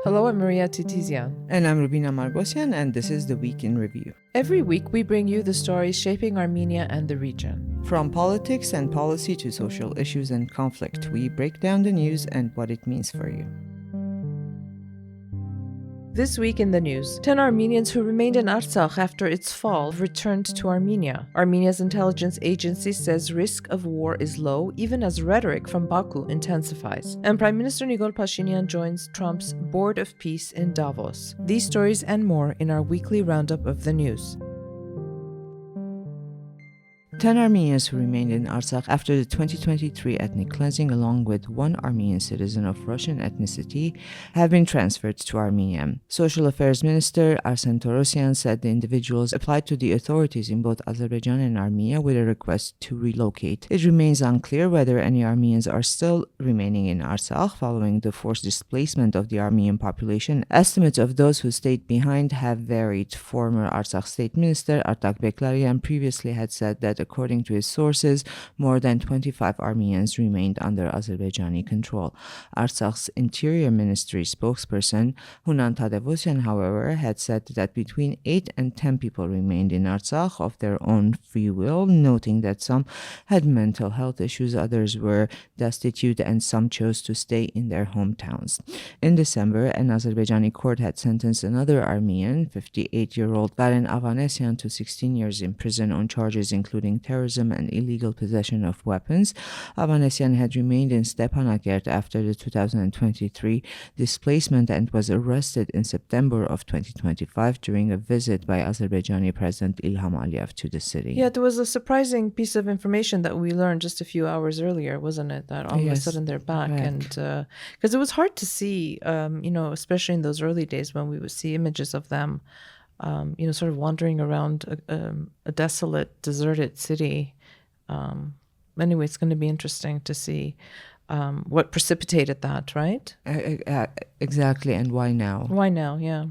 Hello, I'm Maria Titizian. And I'm Rubina Margosian, and this is the Week in Review. Every week, we bring you the stories shaping Armenia and the region. From politics and policy to social issues and conflict, we break down the news and what it means for you. This week in the news, 10 Armenians who remained in Artsakh after its fall returned to Armenia. Armenia's intelligence agency says risk of war is low, even as rhetoric from Baku intensifies. And Prime Minister Nikol Pashinyan joins Trump's Board of Peace in Davos. These stories and more in our weekly roundup of the news. 10 Armenians who remained in Artsakh after the 2023 ethnic cleansing, along with one Armenian citizen of Russian ethnicity, have been transferred to Armenia. Social Affairs Minister Artsakh said the individuals applied to the authorities in both Azerbaijan and Armenia with a request to relocate. It remains unclear whether any Armenians are still remaining in Artsakh following the forced displacement of the Armenian population. Estimates of those who stayed behind have varied. Former Artsakh State Minister Artsakh previously had said that according to his sources, more than 25 Armenians remained under Azerbaijani control. Artsakh's Interior Ministry spokesperson Hunan Tadevosyan, however, had said that between 8 and 10 people remained in Artsakh of their own free will, noting that some had mental health issues, others were destitute, and some chose to stay in their hometowns. In December, an Azerbaijani court had sentenced another Armenian, 58-year-old Garen Avanesyan, to 16 years in prison on charges including terrorism and illegal possession of weapons. Avanesyan had remained in Stepanakert after the 2023 displacement and was arrested in September of 2025 during a visit by Azerbaijani President Ilham Aliyev to the city. Yeah, there was a surprising piece of information that we learned just a few hours earlier, wasn't it? That all of a sudden they're back. Correct. And because it was hard to see, especially in those early days when we would see images of them sort of wandering around a desolate, deserted city. Anyway, it's going to be interesting to see what precipitated that, right? Exactly, and why now? Why now, yeah.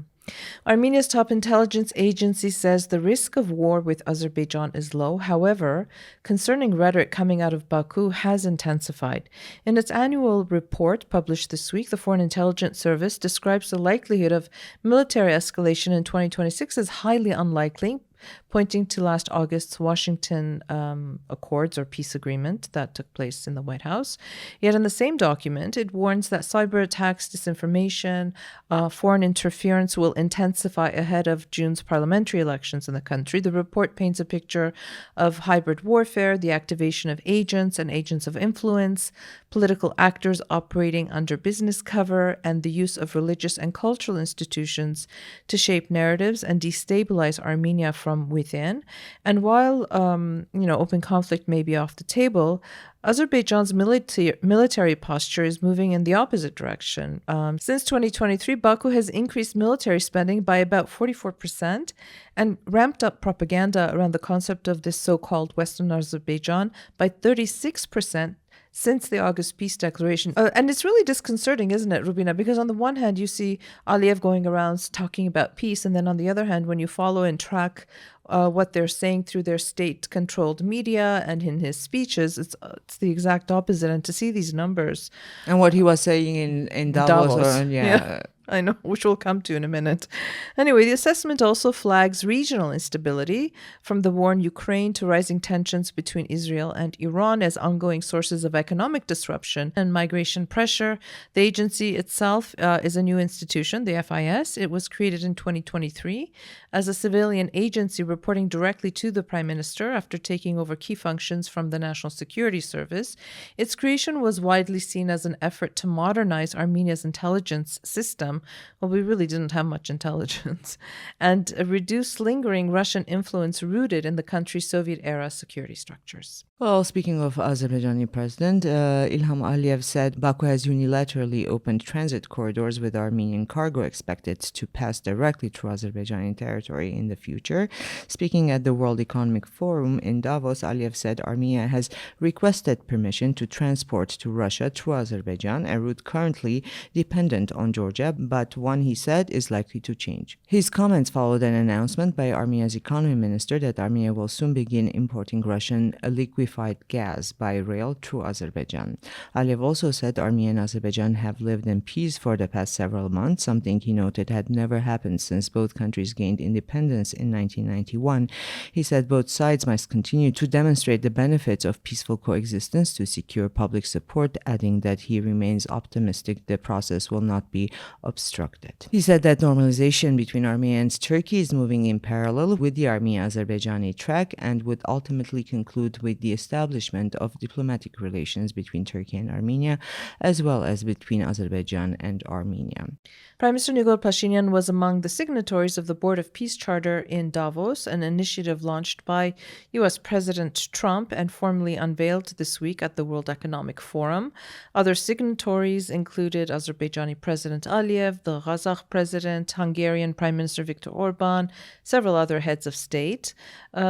Armenia's top intelligence agency says the risk of war with Azerbaijan is low. However, concerning rhetoric coming out of Baku has intensified. In its annual report published this week, the Foreign Intelligence Service describes the likelihood of military escalation in 2026 as highly unlikely, pointing to last August's Washington Accords or peace agreement that took place in the White House. Yet in the same document, it warns that cyber attacks, disinformation, foreign interference will intensify ahead of June's parliamentary elections in the country. The report paints a picture of hybrid warfare, the activation of agents and agents of influence, political actors operating under business cover, and the use of religious and cultural institutions to shape narratives and destabilize Armenia from within. And while, open conflict may be off the table, Azerbaijan's military posture is moving in the opposite direction. Since 2023, Baku has increased military spending by about 44% and ramped up propaganda around the concept of this so-called Western Azerbaijan by 36% since the August peace declaration. And it's really disconcerting, isn't it, Rubina? Because on the one hand, you see Aliyev going around talking about peace, and then on the other hand, when you follow and track what they're saying through their state-controlled media and in his speeches, it's the exact opposite. And to see these numbers. And what he was saying in Davos. Yeah. I know, which we'll come to in a minute. Anyway, the assessment also flags regional instability, from the war in Ukraine to rising tensions between Israel and Iran as ongoing sources of economic disruption and migration pressure. The agency itself is a new institution, the FIS. It was created in 2023 as a civilian agency reporting directly to the Prime Minister after taking over key functions from the National Security Service. Its creation was widely seen as an effort to modernize Armenia's intelligence system. Well, we really didn't have much intelligence, and reduce lingering Russian influence rooted in the country's Soviet-era security structures. Well, speaking of Azerbaijani President, Ilham Aliyev said Baku has unilaterally opened transit corridors with Armenian cargo expected to pass directly through Azerbaijani territory in the future. Speaking at the World Economic Forum in Davos, Aliyev said Armenia has requested permission to transport to Russia through Azerbaijan, a route currently dependent on Georgia, but one, he said, is likely to change. His comments followed an announcement by Armenia's economy minister that Armenia will soon begin importing Russian liquefied gas by rail through Azerbaijan. Aliyev also said Armenia and Azerbaijan have lived in peace for the past several months, something he noted had never happened since both countries gained independence in 1991. He said both sides must continue to demonstrate the benefits of peaceful coexistence to secure public support, adding that he remains optimistic the process will not be obstructed. He said that normalization between Armenia and Turkey is moving in parallel with the Armenia-Azerbaijani track and would ultimately conclude with the establishment of diplomatic relations between Turkey and Armenia, as well as between Azerbaijan and Armenia. Prime Minister Nikol Pashinyan was among the signatories of the Board of Peace Charter in Davos, an initiative launched by U.S. President Trump and formally unveiled this week at the World Economic Forum. Other signatories included Azerbaijani President Aliyev, the Artsakh President, Hungarian Prime Minister Viktor Orban, several other heads of state.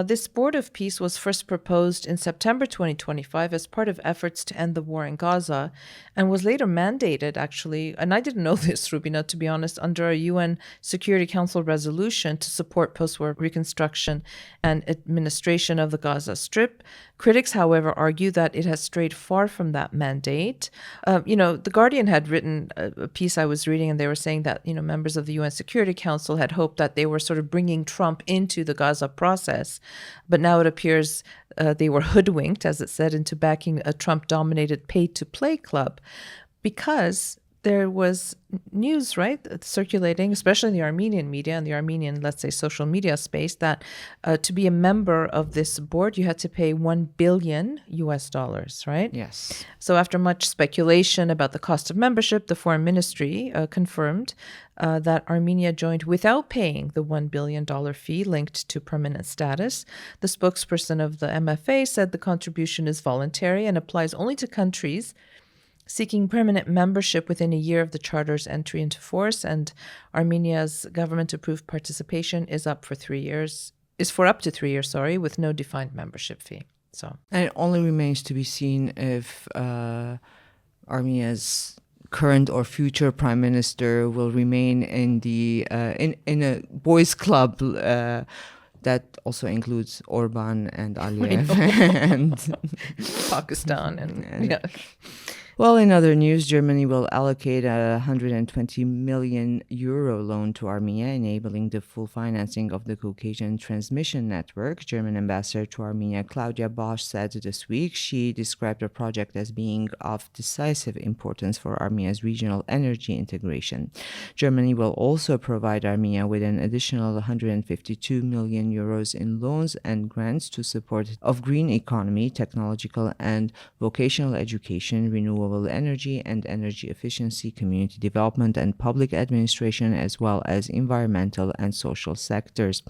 This Board of Peace was first proposed in September 2025 as part of efforts to end the war in Gaza and was later mandated, actually, and I didn't know this, Rubina, to be honest, under a UN Security Council resolution to support post-war reconstruction and administration of the Gaza Strip. Critics, however, argue that it has strayed far from that mandate. The Guardian had written a piece I was reading, and they were saying that, members of the UN Security Council had hoped that they were sort of bringing Trump into the Gaza process. But now it appears they were hoodwinked, as it said, into backing a Trump-dominated pay-to-play club because there was news, right, circulating, especially in the Armenian media and the Armenian, let's say, social media space, that to be a member of this board, you had to pay $1 billion, right? Yes. So after much speculation about the cost of membership, the Foreign Ministry confirmed that Armenia joined without paying the $1 billion fee linked to permanent status. The spokesperson of the MFA said the contribution is voluntary and applies only to countries seeking permanent membership within a year of the charter's entry into force, and Armenia's government-approved participation is for up to 3 years, with no defined membership fee. And it only remains to be seen if Armenia's current or future prime minister will remain in the in a boys' club that also includes Orban and Aliyev and Pakistan and yeah. Well, in other news, Germany will allocate a 120 million euro loan to Armenia, enabling the full financing of the Caucasian transmission network. German ambassador to Armenia, Claudia Bosch, said this week she described the project as being of decisive importance for Armenia's regional energy integration. Germany will also provide Armenia with an additional 152 million euros in loans and grants to support of green economy, technological and vocational education, renewable energy and energy efficiency, community development and public administration, as well as environmental and social sectors.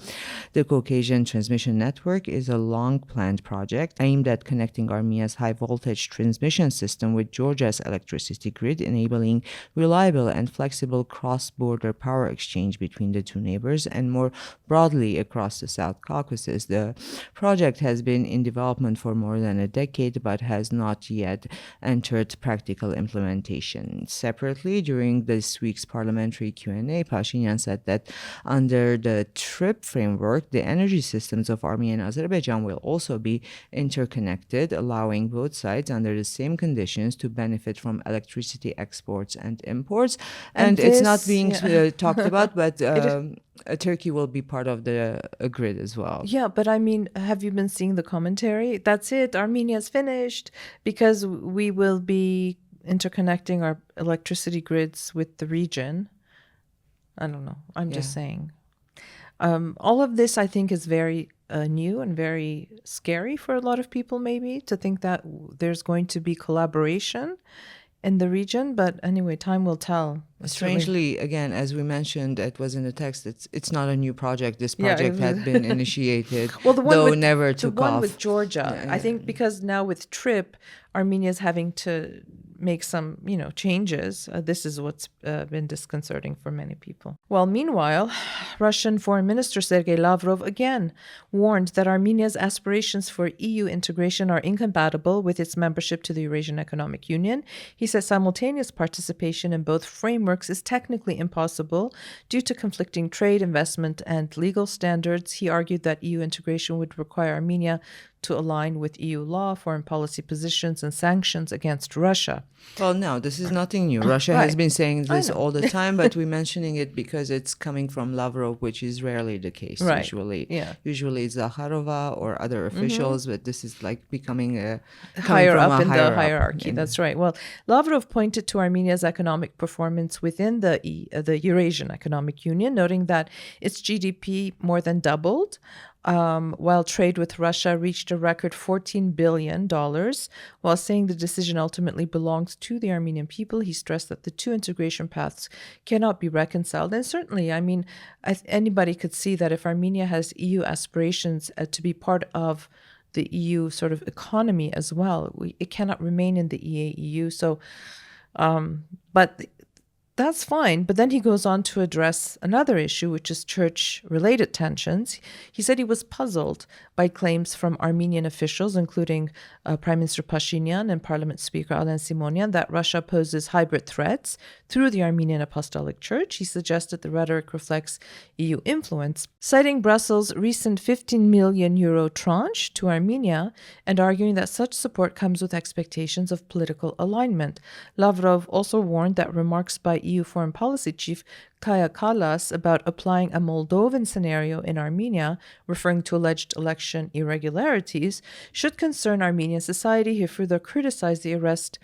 The Caucasian Transmission Network is a long-planned project aimed at connecting Armenia's high-voltage transmission system with Georgia's electricity grid, enabling reliable and flexible cross-border power exchange between the two neighbors and more broadly across the South Caucasus. The project has been in development for more than a decade but has not yet entered practical implementation. Separately, during this week's parliamentary Q&A, Pashinyan said that under the TRIP framework, the energy systems of Armenia and Azerbaijan will also be interconnected, allowing both sides under the same conditions to benefit from electricity exports and imports. And it's not being talked about, but Turkey will be part of the grid as well. Yeah, but I mean, have you been seeing the commentary? That's it. Armenia's finished because we will be interconnecting our electricity grids with the region. I don't know. I'm just saying. All of this, I think, is very new and very scary for a lot of people, maybe, to think that there's going to be collaboration in the region. But anyway, time will tell. Strangely, again, as we mentioned, it was in the text, it's not a new project. This project had been initiated, well, the one though with, never took off. The one with Georgia, I think because now with TRIP, Armenia is having to make some, changes, this is what's been disconcerting for many people. Well, meanwhile, Russian Foreign Minister Sergei Lavrov again warned that Armenia's aspirations for EU integration are incompatible with its membership to the Eurasian Economic Union. He said simultaneous participation in both frameworks is technically impossible due to conflicting trade, investment, and legal standards. He argued that EU integration would require Armenia to align with EU law, foreign policy positions, and sanctions against Russia. Well, no, this is nothing new. Russia has been saying this all the time, but we're mentioning it because it's coming from Lavrov, which is rarely the case usually. Yeah. Usually it's Zakharova or other officials, but this is like becoming higher up in the hierarchy. That's right. Well, Lavrov pointed to Armenia's economic performance within the Eurasian Economic Union, noting that its GDP more than doubled, while trade with Russia reached a record $14 billion. While saying the decision ultimately belongs to the Armenian people, he stressed that the two integration paths cannot be reconciled. And certainly, anybody could see that if Armenia has EU aspirations to be part of the EU sort of economy as well, it cannot remain in the EAEU. So, but that's fine. But then he goes on to address another issue, which is church-related tensions. He said he was puzzled by claims from Armenian officials, including Prime Minister Pashinyan and Parliament Speaker Alen Simonian, that Russia poses hybrid threats through the Armenian Apostolic Church. He suggested the rhetoric reflects EU influence, citing Brussels' recent €15 million tranche to Armenia and arguing that such support comes with expectations of political alignment. Lavrov also warned that remarks by EU Foreign Policy Chief Kaja Kallas about applying a Moldovan scenario in Armenia, referring to alleged election irregularities, should concern Armenian society. He further criticized the arrest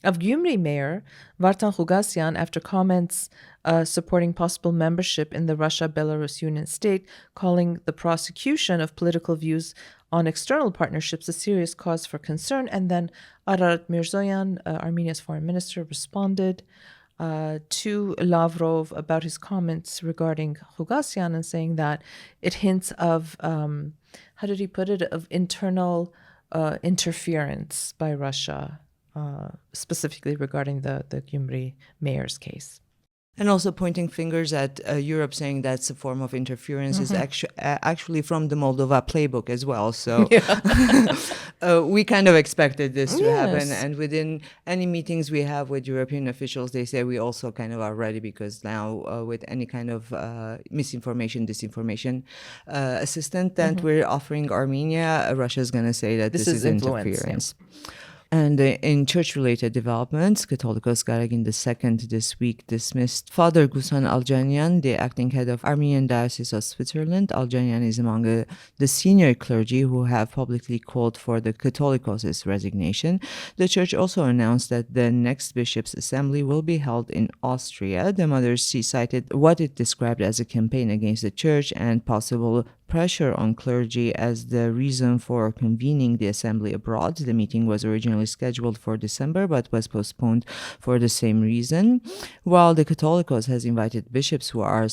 of Gyumri Mayor Vartan Khugasyan after comments supporting possible membership in the Russia-Belarus Union state, calling the prosecution of political views on external partnerships a serious cause for concern. And then Ararat Mirzoyan, Armenia's foreign minister, responded to Lavrov about his comments regarding Khugasyan and saying that it hints of, how did he put it, of internal interference by Russia, specifically regarding the Gyumri mayor's case. And also pointing fingers at Europe, saying that's a form of interference is actually from the Moldova playbook as well. So we kind of expected this to happen. And within any meetings we have with European officials, they say we also kind of are ready because now with any kind of misinformation, disinformation assistance that we're offering Armenia, Russia is going to say that this is interference. Yeah. And in church-related developments, Catholicos Garagin II this week dismissed Father Gusan Aljanyan, the acting head of Armenian Diocese of Switzerland. Aljanyan is among the senior clergy who have publicly called for the Catholicos' resignation. The church also announced that the next bishops' assembly will be held in Austria. The Mother See cited what it described as a campaign against the church and possible pressure on clergy as the reason for convening the assembly abroad. The meeting was originally scheduled for December but was postponed for the same reason. While the Catholicos has invited bishops who are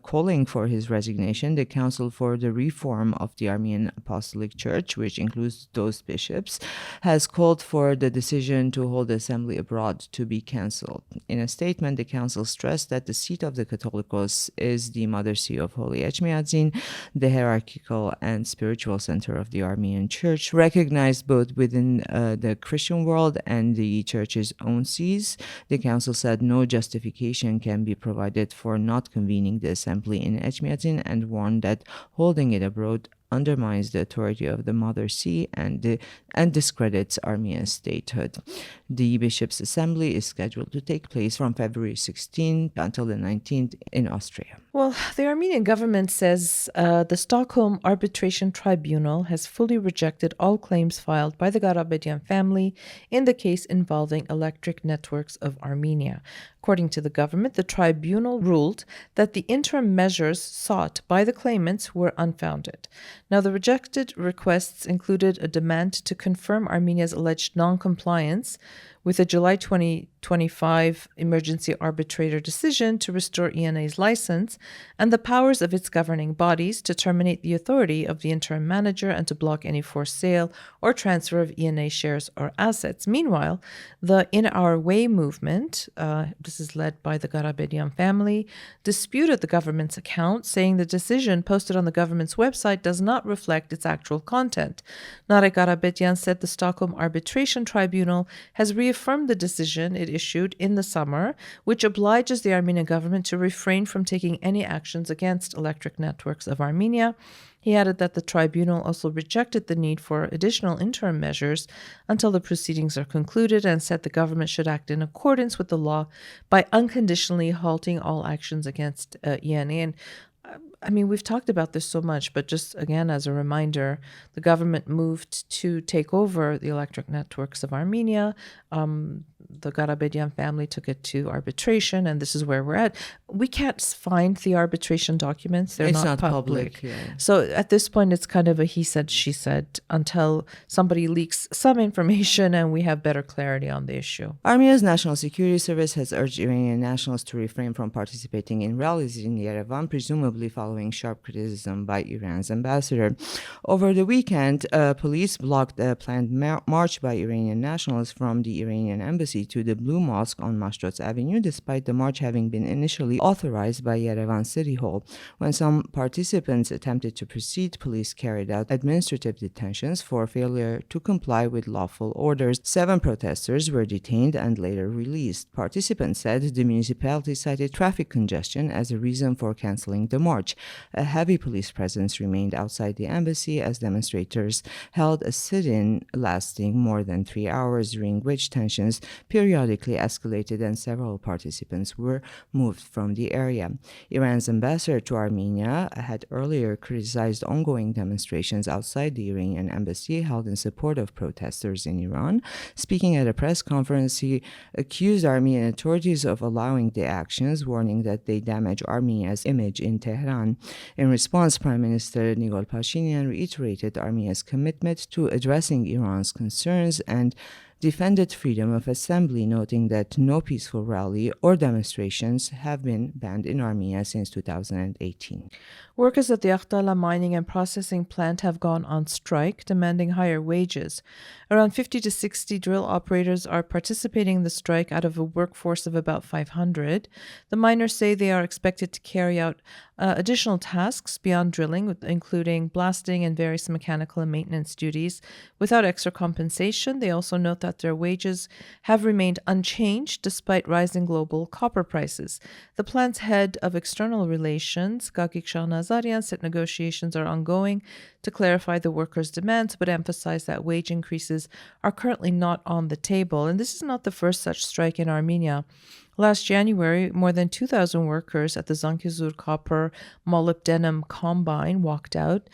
calling for his resignation, the Council for the Reform of the Armenian Apostolic Church, which includes those bishops, has called for the decision to hold the assembly abroad to be cancelled. In a statement, the Council stressed that the seat of the Catholicos is the Mother See of Holy Echmiadzin, the hierarchical and spiritual center of the Armenian Church, recognized both within the Christian world and the Church's own sees. The Council said no justification can be provided for not convening the assembly in Echmiadzin and warned that holding it abroad undermines the authority of the Mother See and discredits Armenian statehood. The Bishops' Assembly is scheduled to take place from February 16th until the 19th in Austria. Well, the Armenian government says the Stockholm Arbitration Tribunal has fully rejected all claims filed by the Garabedian family in the case involving electric networks of Armenia. According to the government, the tribunal ruled that the interim measures sought by the claimants were unfounded. Now, the rejected requests included a demand to confirm Armenia's alleged non-compliance with a July 2025 emergency arbitrator decision to restore ENA's license and the powers of its governing bodies to terminate the authority of the interim manager and to block any forced sale or transfer of ENA shares or assets. Meanwhile, the In Our Way movement, this is led by the Garabedian family, disputed the government's account, saying the decision posted on the government's website does not reflect its actual content. Nare Garabedian said the Stockholm Arbitration Tribunal has reaffirmed the decision it issued in the summer, which obliges the Armenian government to refrain from taking any actions against electric networks of Armenia. He added that the tribunal also rejected the need for additional interim measures until the proceedings are concluded and said the government should act in accordance with the law by unconditionally halting all actions against ENA. And I mean, we've talked about this so much, but just again, as a reminder, the government moved to take over the electric networks of Armenia. The Garabedian family took it to arbitration, and this is where we're at. We can't find the arbitration documents. They're not public. Yeah. So at this point, it's kind of a he said, she said, until somebody leaks some information and we have better clarity on the issue. Armenia's National Security Service has urged Iranian nationals to refrain from participating in rallies in Yerevan, presumably following sharp criticism by Iran's ambassador. Over the weekend, police blocked a planned march by Iranian nationals from the Iranian embassy to the Blue Mosque on Mashtots Avenue, despite the march having been initially authorized by Yerevan City Hall. When some participants attempted to proceed, police carried out administrative detentions for failure to comply with lawful orders. 7 protesters were detained and later released. Participants said the municipality cited traffic congestion as a reason for canceling the march. A heavy police presence remained outside the embassy as demonstrators held a sit-in lasting more than 3 hours, during which tensions periodically escalated and several participants were moved from the area. Iran's ambassador to Armenia had earlier criticized ongoing demonstrations outside the Iranian embassy held in support of protesters in Iran. Speaking at a press conference, he accused Armenian authorities of allowing the actions, warning that they damage Armenia's image in Tehran. In response, Prime Minister Nikol Pashinyan reiterated Armenia's commitment to addressing Iran's concerns and defended freedom of assembly, noting that no peaceful rally or demonstrations have been banned in Armenia since 2018. Workers at the Akhtala mining and processing plant have gone on strike, demanding higher wages. Around 50 to 60 drill operators are participating in the strike out of a workforce of about 500. The miners say they are expected to carry out additional tasks beyond drilling, including blasting and various mechanical and maintenance duties, without extra compensation. They also note that their wages have remained unchanged despite rising global copper prices. The plant's head of external relations, Gagik Shahnazarian, said negotiations are ongoing to clarify the workers' demands, but emphasized that wage increases are currently not on the table. And this is not the first such strike in Armenia. Last January, more than 2,000 workers at the Zankizur Copper Molybdenum Combine walked out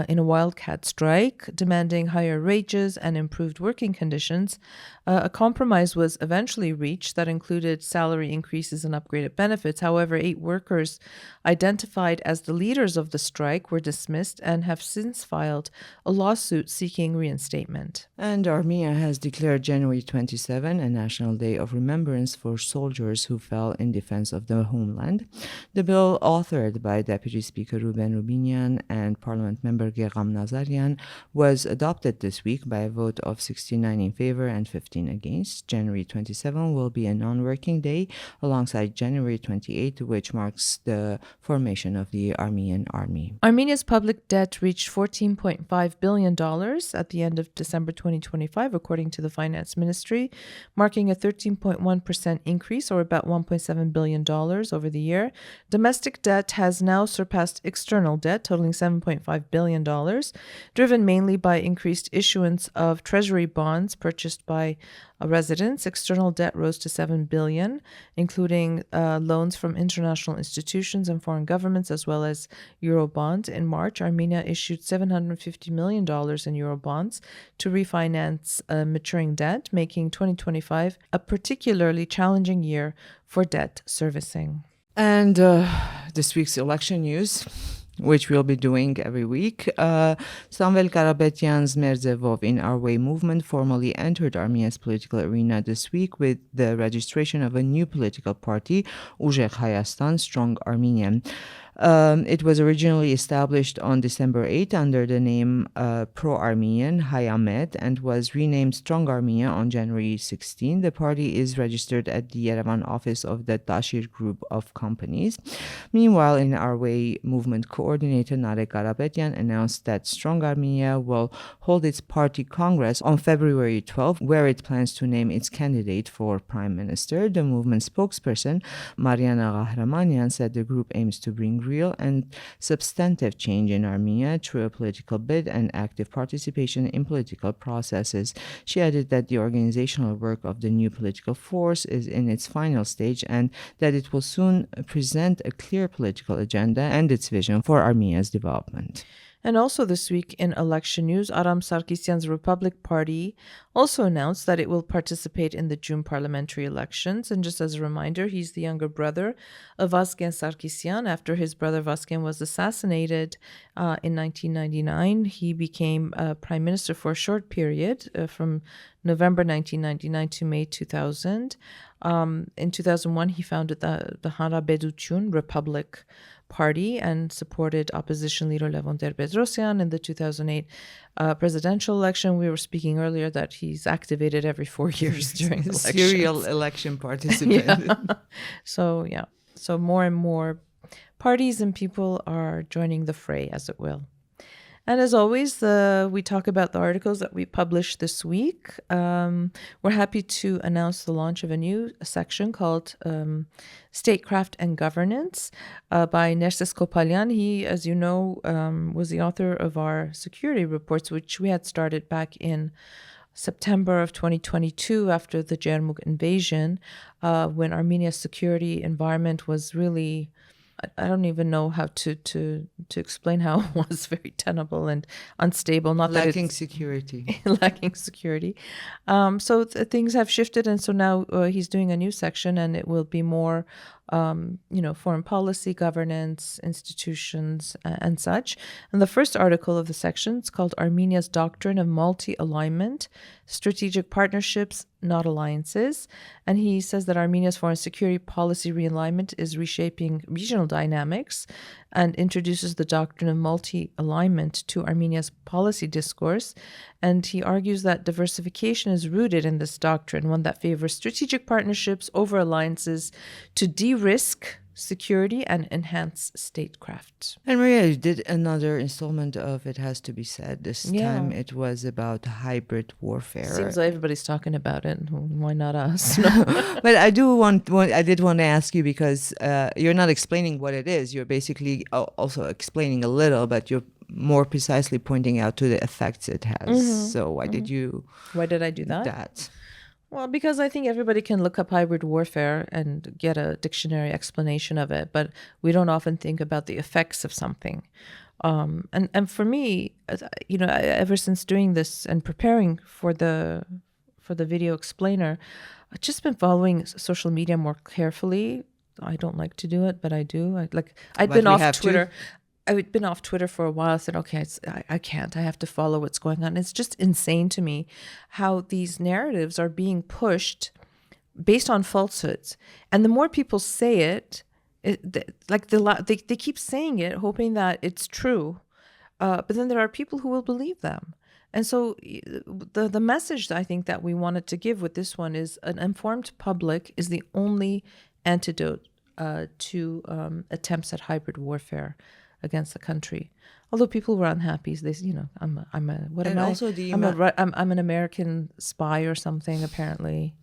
in a wildcat strike, demanding higher wages and improved working conditions. A compromise was eventually reached that included salary increases and upgraded benefits. However, 8 workers identified as the leaders of the strike were dismissed and have since filed a lawsuit seeking reinstatement. And Armenia has declared January 27 a National Day of Remembrance for soldiers who fell in defense of the homeland. The bill, authored by Deputy Speaker Ruben Rubinian and Parliament member Gegham Nazarian, was adopted this week by a vote of 69 in favor and 15 against. January 27 will be a non-working day alongside January 28, which marks the formation of the Armenian army. Armenia's public debt reached $14.5 billion at the end of December 2025, according to the Finance Ministry, marking a 13.1% increase, or about $1.7 billion over the year. Domestic debt has now surpassed external debt, totaling $7.5 billion, driven mainly by increased issuance of treasury bonds purchased by residents. External debt rose to $7 billion, including loans from international institutions and foreign governments, as well as Eurobonds. In March, Armenia issued $750 million in Eurobonds to refinance maturing debt, making 2025 a particularly challenging year for debt servicing. And this week's election news. which we'll be doing every week. Samvel Karapetyan's Merzevov in Our Way movement formally entered Armenia's political arena this week with the registration of a new political party, Uzhek Hayastan, Strong Armenian. It was originally established on December 8 under the name Pro-Armenian Hayamet and was renamed Strong Armenia on January 16. The party is registered at the Yerevan office of the Tashir Group of companies. Meanwhile, in Our Way movement coordinator Narek Karapetyan announced that Strong Armenia will hold its party congress on February 12, where it plans to name its candidate for prime minister. The movement spokesperson Mariana Gahramanyan said the group aims to bring real and substantive change in Armenia through a political bid and active participation in political processes. She added that the organizational work of the new political force is in its final stage and that it will soon present a clear political agenda and its vision for Armenia's development. And also this week in election news, Aram Sarkisyan's Republic Party also announced that it will participate in the June parliamentary elections. And just as a reminder, he's the younger brother of Vasgen Sarkisyan. After his brother Vasgen was assassinated in 1999, he became prime minister for a short period from November 1999 to May 2000. In 2001, he founded the Harabeduchun Republic Party and supported opposition leader Levon Ter-Bedrosyan in the 2008 presidential election. We were speaking earlier that he's activated every 4 years during elections. Serial election participant. So more and more parties and people are joining the fray, as it will. And as always, we talk about the articles that we published this week. We're happy to announce the launch of a new section called Statecraft and Governance by Nerses Kopalyan. He, as you know, was the author of our security reports, which we had started back in September of 2022 after the Jermuk invasion, when Armenia's security environment was really... I don't even know how to explain how it was very tenable and unstable. Not lacking security. Lacking security. So things have shifted, and so now he's doing a new section, and it will be more, foreign policy, governance, institutions, and such. And the first article of the section is called Armenia's Doctrine of Multi-Alignment, Strategic Partnerships, Not Alliances. And he says that Armenia's foreign security policy realignment is reshaping regional dynamics and introduces the doctrine of multi-alignment to Armenia's policy discourse. And he argues that diversification is rooted in this doctrine, one that favors strategic partnerships over alliances to de-risk security and enhance statecraft. And Maria, you did another installment of It Has to Be Said. This time it was about hybrid warfare. Seems like everybody's talking about it. Why not us? But I did want to ask you, because you're not explaining what it is. You're basically also explaining a little, but you're more precisely pointing out to the effects it has. Mm-hmm. So why did I do that? Well, because I think everybody can look up hybrid warfare and get a dictionary explanation of it, but we don't often think about the effects of something. And for me, ever since doing this and preparing for the video explainer, I've just been following social media more carefully. I don't like to do it, but I do. I'd been off Twitter. I'd been off Twitter for a while. I said, okay, I can't. I have to follow what's going on. It's just insane to me how these narratives are being pushed based on falsehoods. And the more people say it, they keep saying it, hoping that it's true. But then there are people who will believe them. And so the message I think that we wanted to give with this one is an informed public is the only antidote to attempts at hybrid warfare against the country. Although people were unhappy, they, I'm an American spy or something, apparently.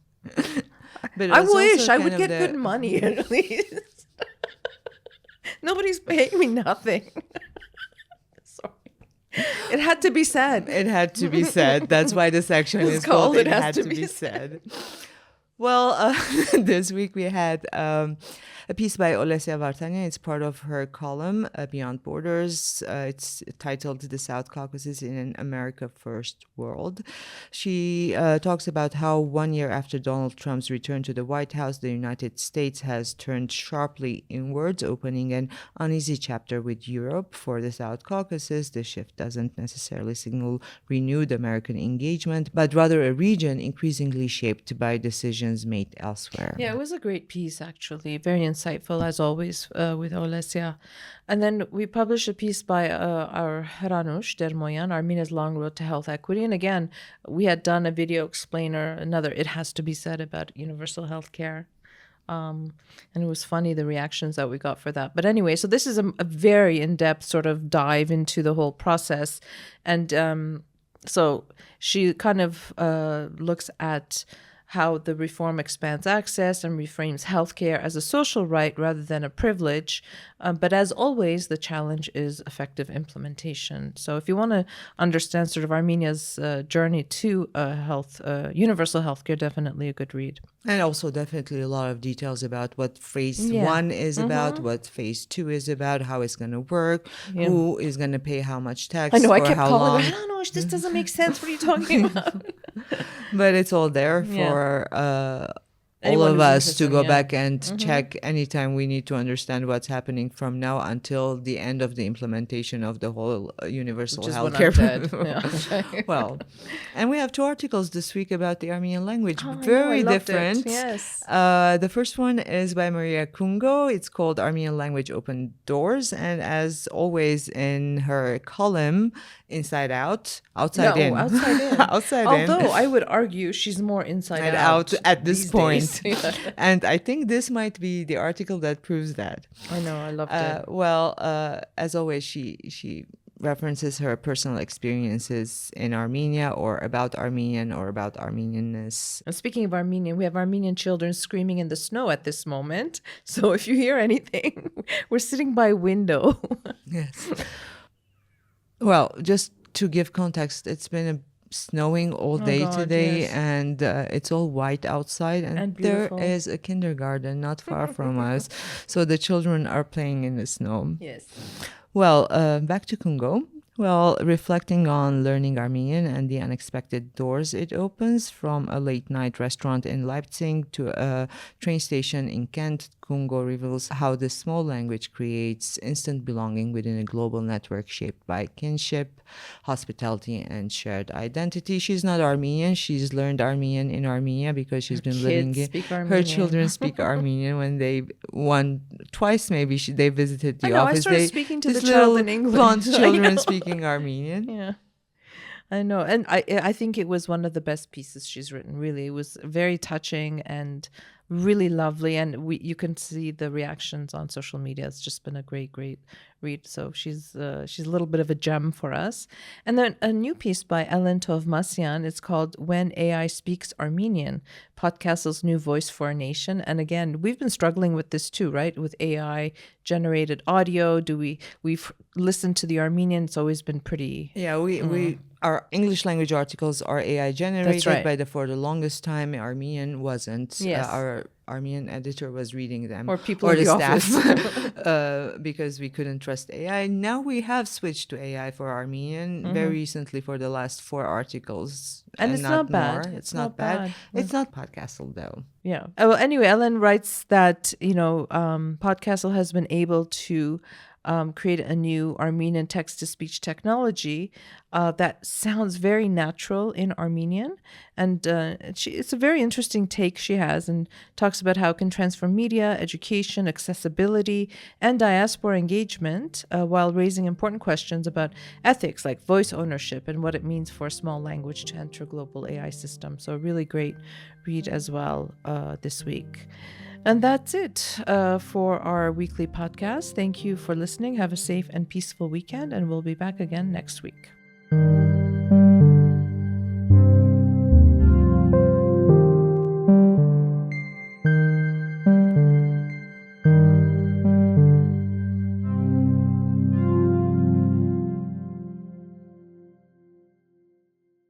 But I wish I would get good money at least. Nobody's paying me nothing. Sorry. It had to be said. It had to be said. That's why the section is called It Had to Be Said. Well, this week we had a piece by Olesya Vartanya. It's part of her column, Beyond Borders. It's titled The South Caucasus in an America First World. She talks about how 1 year after Donald Trump's return to the White House, the United States has turned sharply inwards, opening an uneasy chapter with Europe. For the South Caucasus, the shift doesn't necessarily signal renewed American engagement, but rather a region increasingly shaped by decisions made elsewhere. Yeah, it was a great piece, actually. Very insightful, as always, with Olesya. And then we published a piece by our Ranush Dermoyan, Armenia's Long Road to Health Equity. And again, we had done a video explainer, another It Has to Be Said about universal health care. And it was funny, the reactions that we got for that. But anyway, so this is a very in-depth sort of dive into the whole process. And so she kind of looks at how the reform expands access and reframes healthcare as a social right rather than a privilege. But as always, the challenge is effective implementation. So if you want to understand sort of Armenia's journey to universal healthcare, definitely a good read. And also definitely a lot of details about what phase 1 is about, what phase 2 is about, how it's going to work, who is going to pay how much tax, I know, I for kept how calling long. her, Ranush, this doesn't make sense. What are you talking about? But it's all there for all Anyone of who's us to interested, go yeah. back and check anytime we need to understand what's happening from now until the end of the implementation of the whole universal Which is when healthcare. I'm dead. Yeah. Well, and we have 2 articles this week about the Armenian language. Oh, I know, Very I loved different. it. Yes. The first one is by Maria Kungo. It's called Armenian Language Open Doors. And as always in her column, Inside Out, Outside In. Outside in. Outside in. Although I would argue she's more inside And out at this these point. days. Yeah. And I think this might be the article that proves that. I know, I loved it. Well, as always, she references her personal experiences in Armenia or about Armenian or about Armenianness. And speaking of Armenian, we have Armenian children screaming in the snow at this moment. So if you hear anything, we're sitting by a window. Yes. Well, just to give context, it's been snowing all day today, yes. and it's all white outside, and there beautiful. is a kindergarten not far from us, so the children are playing in the snow. Yes. Well, back to Kungo. Well, reflecting on learning Armenian and the unexpected doors it opens, from a late-night restaurant in Leipzig to a train station in Kent, Kungo reveals how this small language creates instant belonging within a global network shaped by kinship, hospitality, and shared identity. She's not Armenian. She's learned Armenian in Armenia because she's been living in. Her children speak Armenian. When they twice maybe they visited the office. I started speaking to the these child little in English. blonde children speaking Armenian. Yeah. I know. And I think it was one of the best pieces she's written, really. It was very touching and really lovely. And you can see the reactions on social media. It's just been a great read. So she's a little bit of a gem for us. And then a new piece by Ellen Tovmasyan. It's called When AI Speaks Armenian, Podcastle's New Voice for a Nation. And again, we've been struggling with this too, right? With AI generated audio. We've listened to the Armenian. It's always been pretty. Yeah, our English language articles are AI generated. That's right. But for the longest time, Armenian wasn't. Yes. Our Armenian editor was reading them. Or people or in the the staff. Because we couldn't trust AI. Now we have switched to AI for Armenian very recently for the last 4 articles. And it's not bad. It's not bad. It's not Podcastle though. Yeah. Well, anyway, Ellen writes that, Podcastle has been able to create a new Armenian text-to-speech technology that sounds very natural in Armenian. And it's a very interesting take she has, and talks about how it can transform media, education, accessibility, and diaspora engagement while raising important questions about ethics like voice ownership and what it means for a small language to enter global AI systems. So a really great read as well this week. And that's it for our weekly podcast. Thank you for listening. Have a safe and peaceful weekend, and we'll be back again next week.